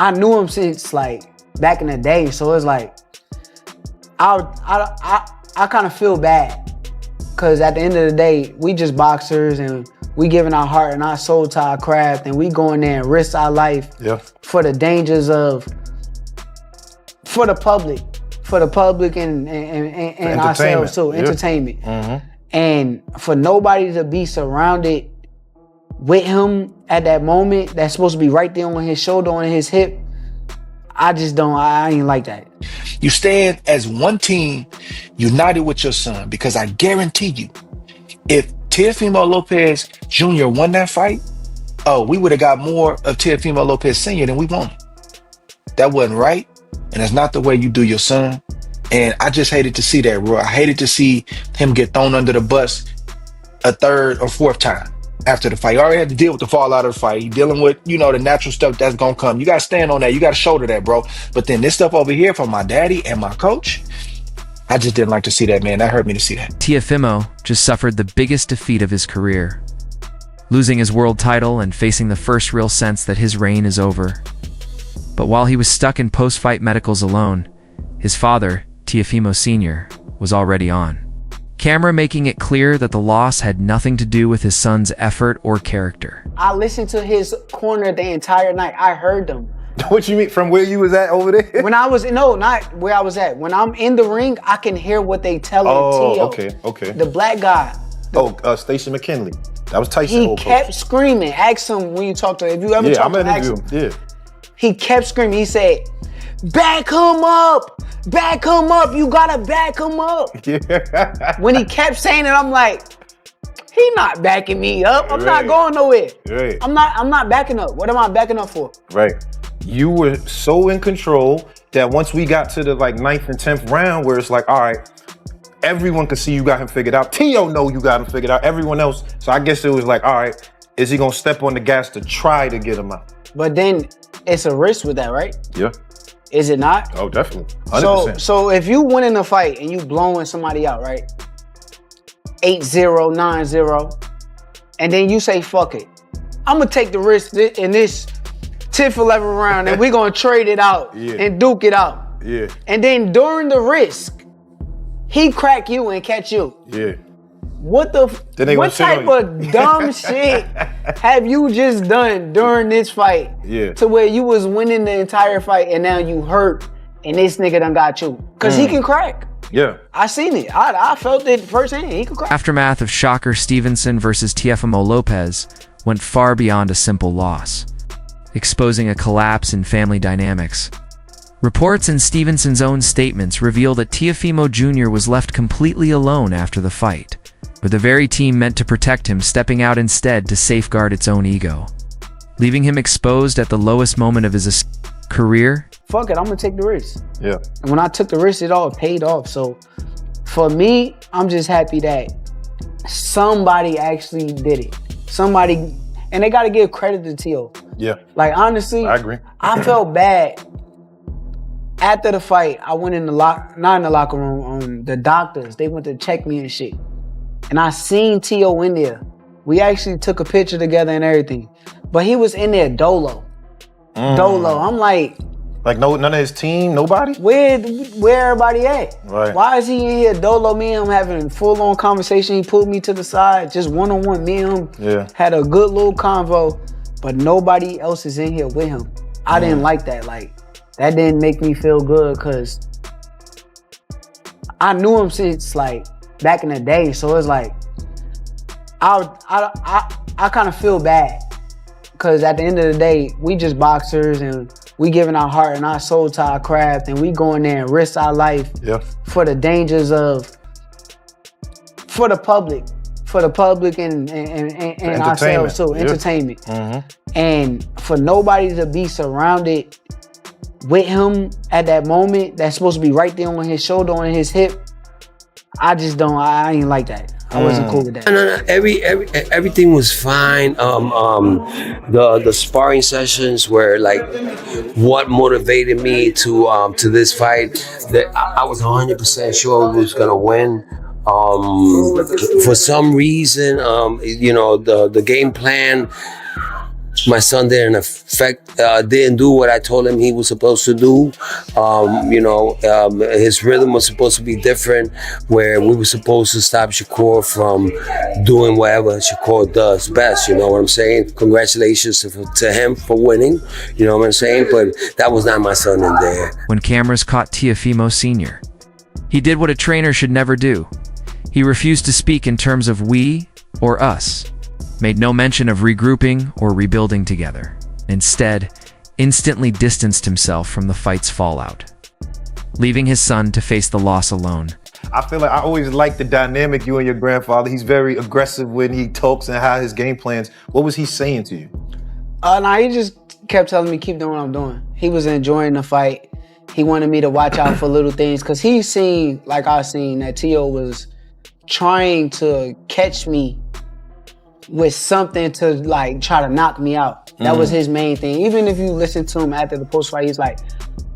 I knew him since like back in the day, so it's like I kind of feel bad because at the end of the day, we just boxers and we giving our heart and our soul to our craft, and we going there and risk our life for the dangers of for the public and ourselves too, entertainment. And for nobody to be surrounded with him at that moment, that's supposed to be right there on his shoulder, on his hip, I ain't like that. You stand as one team, united with your son, because I guarantee you, if Teofimo Lopez Jr. won that fight, we would have got more of Teofimo Lopez Sr. than we wanted. That wasn't right, and that's not the way you do your son. And I just hated to see that, Roy. I hated to see him get thrown under the bus a third or fourth time after the fight. You already had to deal with the fallout of the fight. You're dealing with, the natural stuff that's gonna come. You gotta stand on that. You gotta shoulder that, bro. But then this stuff over here from my daddy and my coach, I just didn't like to see that, man. That hurt me to see that. Teofimo just suffered the biggest defeat of his career, losing his world title and facing the first real sense that his reign is over. But while he was stuck in post-fight medicals alone, his father, Teofimo Sr, was already on camera, making it clear that the loss had nothing to do with his son's effort or character. I listened to his corner the entire night. I heard them. What you mean, from where you was at over there? When I was, no, not where I was at. When I'm in the ring, I can hear what they telling Tio. Okay. The black guy. Stacey McKinley. That was Tyson. He kept screaming. Ask him when you talk to him. If you ever talk to him, ask him. Yeah. He kept screaming. He said, back him up. Back him up. You gotta back him up. Yeah. When he kept saying it, I'm like, he not backing me up. I'm not going nowhere. Right. I'm not backing up. What am I backing up for? Right. You were so in control that once we got to the 9th and 10th round, where it's like, all right, everyone could see you got him figured out. Tio know you got him figured out. Everyone else. So I guess it was like, all right, is he gonna step on the gas to try to get him out? But then it's a risk with that, right? Yeah. Is it not? Oh, definitely. 100%. So if you win in a fight and you blowing somebody out, right? 8-0, 9-0, and then you say, fuck it. I'm gonna take the risk in this 10th, 11th round and we're gonna trade it out and duke it out. Yeah. And then during the risk, he crack you and catch you. Yeah. What type of dumb shit have you just done during this fight to where you was winning the entire fight and now you hurt and this nigga done got you? Because he can crack. Yeah. I seen it. I felt it firsthand. He can crack. Aftermath of Shakur Stevenson versus Teofimo Lopez went far beyond a simple loss, exposing a collapse in family dynamics. Reports in Stevenson's own statements reveal that Teofimo Jr. was left completely alone after the fight, with the very team meant to protect him stepping out instead to safeguard its own ego, leaving him exposed at the lowest moment of his career. Fuck it, I'm gonna take the risk. Yeah. And when I took the risk, it all paid off. So for me, I'm just happy that somebody actually did it. Somebody, and they gotta give credit to Tio. Yeah. Like honestly, I agree. I felt bad. After the fight, I went in the not in the locker room, the doctors, they went to check me and shit. And I seen Tio in there. We actually took a picture together and everything. But he was in there dolo. Dolo. I'm like none of his team, nobody? Where everybody at? Right. Why is he in here dolo? Me and him having full-on conversation. He pulled me to the side, just one-on-one. Me and him had a good little convo, but nobody else is in here with him. I didn't like that. Like, that didn't make me feel good because I knew him since back in the day. So it's like, I kind of feel bad because at the end of the day, we just boxers and we giving our heart and our soul to our craft, and we going there and risk our life for the dangers of for the public and ourselves too, entertainment. And for nobody to be surrounded with him at that moment, that's supposed to be right there on his shoulder, on his hip, I ain't like that. I wasn't cool with that. No. Everything was fine. The sparring sessions were like what motivated me to this fight. That I was 100% sure we was gonna win. For some reason, the game plan my son didn't do what I told him he was supposed to do. His rhythm was supposed to be different, where we were supposed to stop Shakur from doing whatever Shakur does best. You know what I'm saying? Congratulations to him for winning. You know what I'm saying? But that was not my son in there. When cameras caught Teofimo Sr., he did what a trainer should never do. He refused to speak in terms of we or us, made no mention of regrouping or rebuilding together. Instead, instantly distanced himself from the fight's fallout, leaving his son to face the loss alone. I feel like I always like the dynamic you and your grandfather. He's very aggressive when he talks and how his game plans. What was he saying to you? He just kept telling me, keep doing what I'm doing. He was enjoying the fight. He wanted me to watch out for little things because he seen, like I seen, that Tio was trying to catch me with something to like try to knock me out. That was his main thing. Even if you listen to him after the post fight, he's like,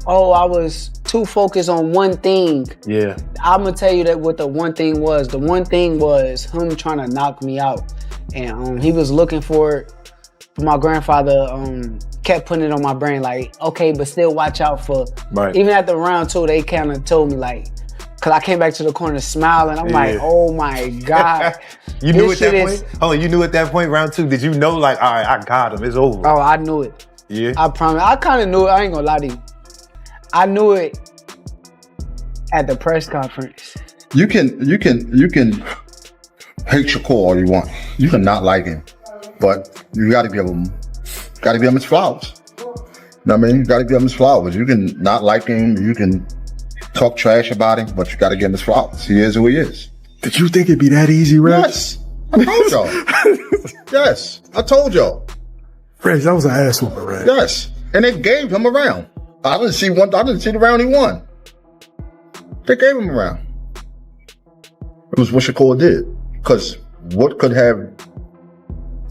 oh, I was too focused on one thing. Yeah. I'm gonna tell you that what the one thing was. The one thing was him trying to knock me out. And he was looking for it. But my grandfather kept putting it on my brain like, okay, but still watch out for, even at the round 2, they kind of told me like, cause I came back to the corner smiling. I'm like, oh my God. You knew at that point? Oh, you knew at that point, round 2, did you know like, all right, I got him, it's over? Oh, I knew it. Yeah. I promise. I kind of knew it, I ain't gonna lie to you. I knew it at the press conference. You can hate Shakur all you want. You can not like him, but you got to give him his flowers. You know what I mean? You got to give him his flowers. You can not like him. You can talk trash about him, but you got to give him his flowers. He is who he is. Did you think it'd be that easy, Reg? Yes, I told y'all. Yes, I told y'all. Reg, that was an ass whooping, Reg. Yes, and they gave him a round. I didn't see the round he won. They gave him a round. It was what Shakur did. Because what could have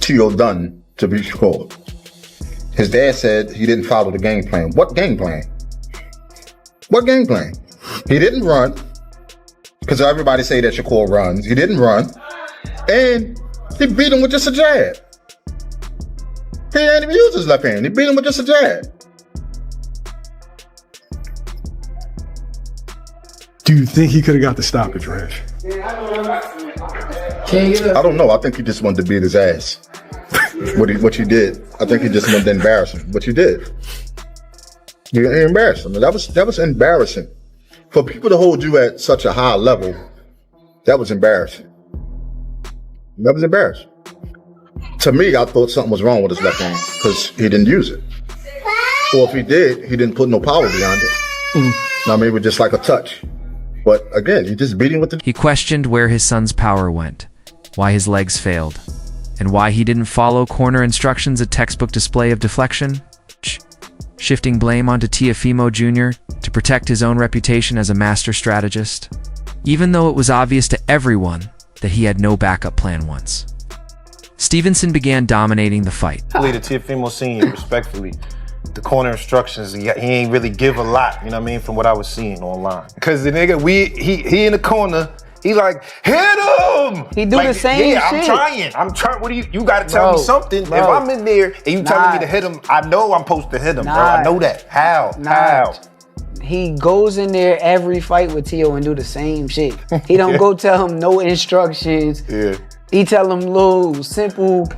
Tio done to beat Shakur? His dad said he didn't follow the game plan. What game plan? What game plan? He didn't run. Because everybody say that Shakur runs. He didn't run. And he beat him with just a jab. He ain't even used his left hand. He beat him with just a jab. Do you think he could have got the stoppage, Reg? I don't know. I think he just wanted to beat his ass. What you did. I think he just wanted to embarrass him. What you did. You embarrassed him. That was embarrassing. For people to hold you at such a high level, that was embarrassing. That was embarrassing. To me, I thought something was wrong with his left hand because he didn't use it. Or if he did, he didn't put no power behind it. I mean, it was just like a touch. But again, he just beat him with the... He questioned where his son's power went, why his legs failed, and why he didn't follow corner instructions, a textbook display of deflection, shifting blame onto Teofimo Jr. to protect his own reputation as a master strategist, even though it was obvious to everyone that he had no backup plan once. Stevenson began dominating the fight. To Teofimo Sr, respectfully, the corner instructions, he ain't really give a lot, you know what I mean, from what I was seeing online. Because the nigga, he in the corner, he like, hit him! He do the same shit. I'm trying, what do you gotta tell me something. If I'm in there and you telling me to hit him, I know I'm supposed to hit him, bro. I know that. How? He goes in there every fight with Tio and do the same shit. He don't go tell him no instructions. Yeah. He tell him little simple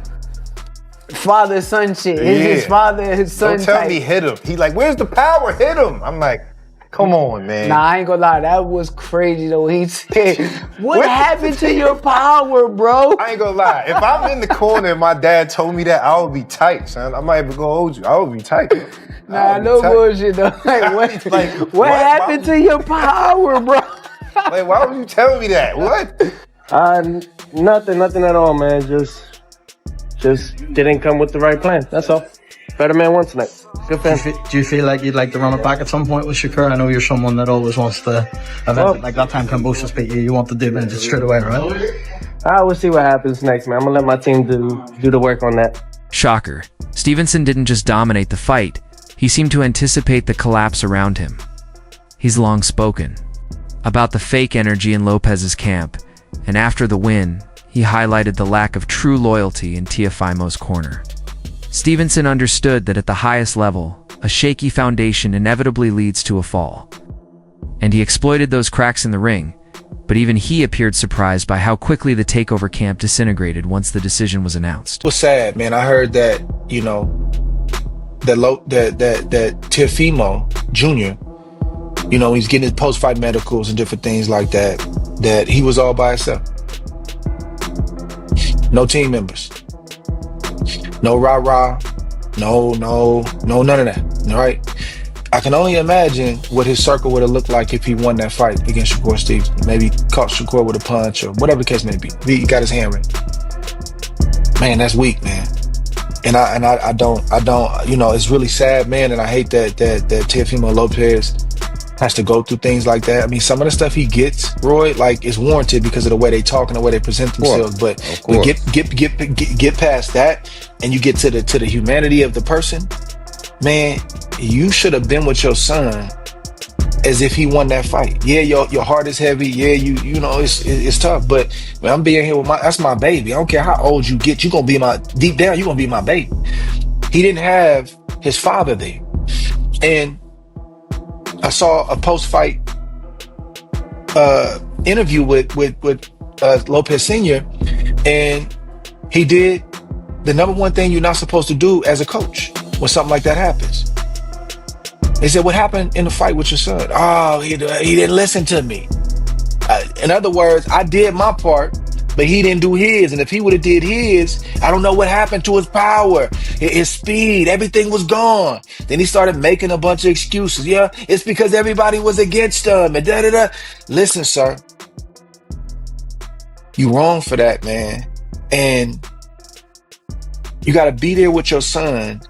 father-son shit. His father and his son. Don't tell me hit him. He like, where's the power? Hit him. I'm like, come on, man. Nah, I ain't gonna lie. That was crazy though. He said, what happened to your power, bro? I ain't gonna lie. If I'm in the corner and my dad told me that, I would be tight, son. I might even go hold you. I would be tight. Nah, no bullshit though. Like, what happened to your power, bro? Like, why would you tell me that? What? Nothing at all, man. Just didn't come with the right plan. That's all. Better man won tonight. Good fan. Do you feel like you'd like to run it back at some point with Shakur? I know you're someone that always wants to event like that time Kambosos beat you. You want to do it straight away, right? I will see what happens next, man. I'm gonna let my team do the work on that. Shocker. Stevenson didn't just dominate the fight, he seemed to anticipate the collapse around him. He's long spoken about the fake energy in Lopez's camp, and after the win, he highlighted the lack of true loyalty in Teofimo's corner. Stevenson understood that at the highest level, a shaky foundation inevitably leads to a fall. And he exploited those cracks in the ring, but even he appeared surprised by how quickly the takeover camp disintegrated once the decision was announced. It was sad, man. I heard that, you know, that Teofimo Jr., you know, he's getting his post-fight medicals and different things like that, that he was all by himself. No team members. No rah-rah. No, none of that, all right? I can only imagine what his circle would have looked like if he won that fight against Shakur Stevenson. Maybe caught Shakur with a punch or whatever the case may be. He got his hand raised. Man, that's weak, man. And I don't, you know, it's really sad, man, and I hate that Teofimo Lopez has to go through things like that. I mean, some of the stuff he gets, Roy, like, is warranted because of the way they talk and the way they present themselves. But get past that, and you get to the humanity of the person. Man, you should have been with your son as if he won that fight. Yeah, your heart is heavy. Yeah, you know it's tough. But when I'm being here with that's my baby. I don't care how old you get. You gonna be deep down. You gonna be my baby. He didn't have his father there, and I saw a post-fight interview with Lopez Sr. and he did the number one thing you're not supposed to do as a coach when something like that happens. They said, "What happened in the fight with your son?" "Oh, he didn't listen to me." In other words, I did my part, but he didn't do his. And if he would have did his, I don't know what happened to his power, his speed, everything was gone. Then he started making a bunch of excuses. Yeah, it's because everybody was against him and da-da-da. Listen, sir, you wrong for that, man. And you got to be there with your son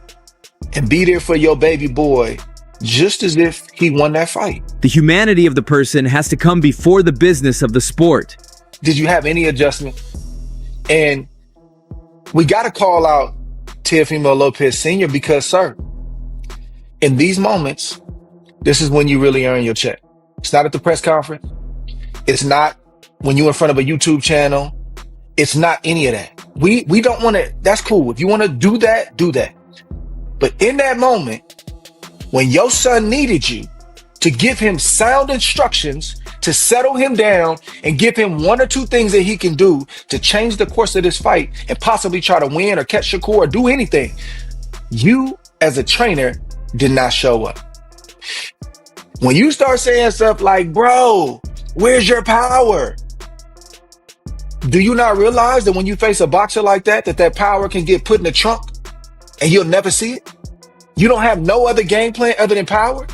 and be there for your baby boy, just as if he won that fight. The humanity of the person has to come before the business of the sport. Did you have any adjustment? And we got to call out Teofimo Lopez Sr. because, sir, in these moments, this is when you really earn your check. It's not at the press conference. It's not when you're in front of a YouTube channel. It's not any of that. We don't want to, that's cool. If you want to do that, do that. But in that moment, when your son needed you to give him sound instructions, to settle him down and give him one or two things that he can do to change the course of this fight and possibly try to win or catch Shakur or do anything, you as a trainer did not show up. When you start saying stuff like, "Bro, where's your power?" Do you not realize that when you face a boxer like that, that power can get put in the trunk and you'll never see it? You don't have no other game plan other than power?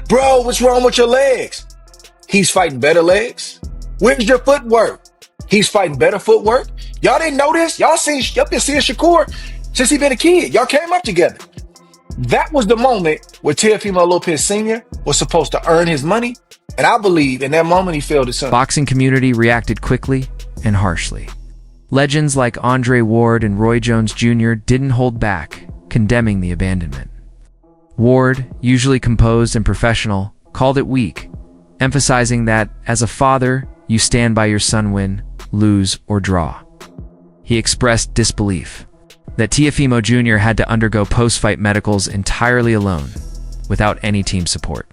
"Bro, what's wrong with your legs?" He's fighting better legs. "Where's your footwork?" He's fighting better footwork. Y'all didn't know this? Y'all been seeing Shakur since he been a kid. Y'all came up together. That was the moment where Teofimo Lopez Sr. was supposed to earn his money. And I believe in that moment he failed his son. Boxing community reacted quickly and harshly. Legends like Andre Ward and Roy Jones Jr. didn't hold back, condemning the abandonment. Ward, usually composed and professional, called it weak, emphasizing that, as a father, you stand by your son win, lose, or draw. He expressed disbelief that Teofimo Jr. had to undergo post-fight medicals entirely alone, without any team support.